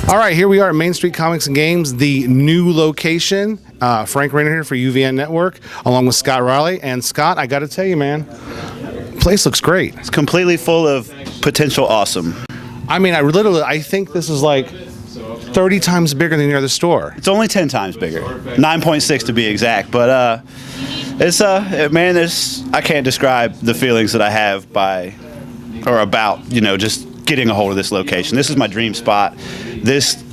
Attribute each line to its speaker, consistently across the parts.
Speaker 1: All right, here we are at Main Street Comics and Games, the new location. Frank Rainer here for UVN Network, along with Scott Riley. And Scott, I got to tell you, man, place looks great.
Speaker 2: It's completely full of potential awesome.
Speaker 1: I mean, I think this is like 30 times bigger than your other store.
Speaker 2: It's only 10 times bigger, 9.6 to be exact. But it's man, I can't describe the feelings that I have about just getting a hold of this location. This is my dream spot.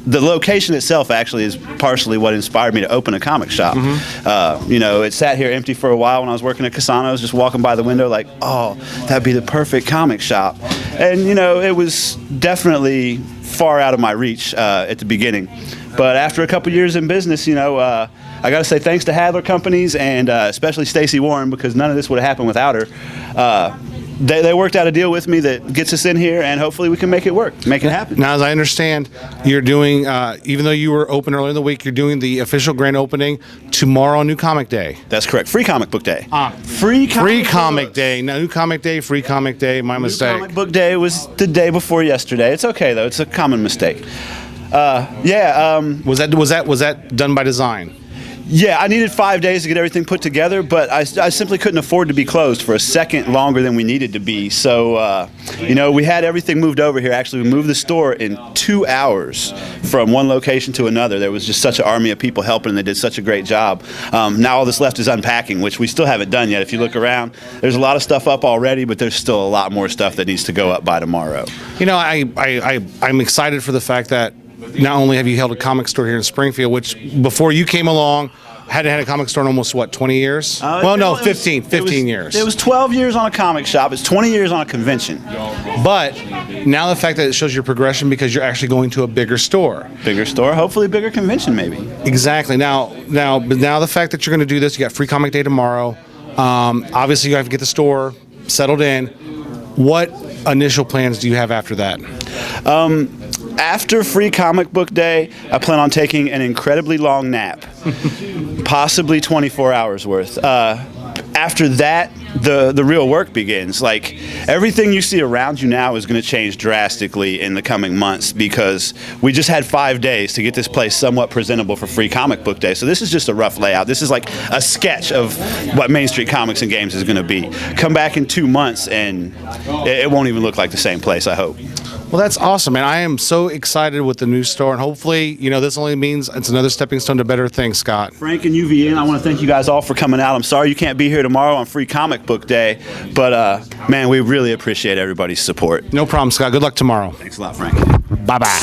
Speaker 2: The location itself actually is partially what inspired me to open a comic shop. It sat here empty for a while when I was working at Casano. I was just walking by the window like, oh, that'd be the perfect comic shop. And it was definitely far out of my reach at the beginning. But after a couple years in business, I got to say thanks to Hadler Companies and especially Stacey Warren, because none of this would have happened without her. They worked out a deal with me that gets us in here, and hopefully we can make it work, make it happen.
Speaker 1: Now, as I understand, you're doing, even though you were open earlier in the week, you're doing the official grand opening tomorrow on New Comic Day.
Speaker 2: That's correct. Free Comic Book Day.
Speaker 1: Free Comic Day. Now, New Comic Day, Free Comic Day, my mistake.
Speaker 2: New Comic Book Day was the day before yesterday. It's okay, though. It's a common mistake.
Speaker 1: Was that done by design?
Speaker 2: Yeah, I needed 5 days to get everything put together, but I simply couldn't afford to be closed for a second longer than we needed to be. So, we had everything moved over here. Actually, we moved the store in 2 hours from one location to another. There was just such an army of people helping, and they did such a great job. Now all that's left is unpacking, which we still haven't done yet. If you look around, there's a lot of stuff up already, but there's still a lot more stuff that needs to go up by tomorrow.
Speaker 1: I'm excited for the fact that not only have you held a comic store here in Springfield, which before you came along, hadn't had a comic store in almost, 20 years? 15 years.
Speaker 2: It was 12 years on a comic shop. It's 20 years on a convention.
Speaker 1: But now the fact that it shows your progression because you're actually going to a bigger store.
Speaker 2: Bigger store, hopefully a bigger convention maybe.
Speaker 1: Exactly. Now the fact that you're going to do this, you got Free Comic Day tomorrow. Obviously, you have to get the store settled in. What initial plans do you have after that?
Speaker 2: After Free Comic Book Day, I plan on taking an incredibly long nap, possibly 24 hours worth. After that, the real work begins. Like, everything you see around you now is going to change drastically in the coming months, because we just had 5 days to get this place somewhat presentable for Free Comic Book Day. So this is just a rough layout. This is like a sketch of what Main Street Comics and Games is going to be. Come back in 2 months and it won't even look like the same place, I hope.
Speaker 1: Well, that's awesome, man. I am so excited with the new store, and hopefully, this only means it's another stepping stone to better things, Scott.
Speaker 2: Frank and UVN, I want to thank you guys all for coming out. I'm sorry you can't be here tomorrow on Free Comic Book Day, but, man, we really appreciate everybody's support.
Speaker 1: No problem, Scott. Good luck tomorrow.
Speaker 2: Thanks a lot, Frank.
Speaker 1: Bye-bye.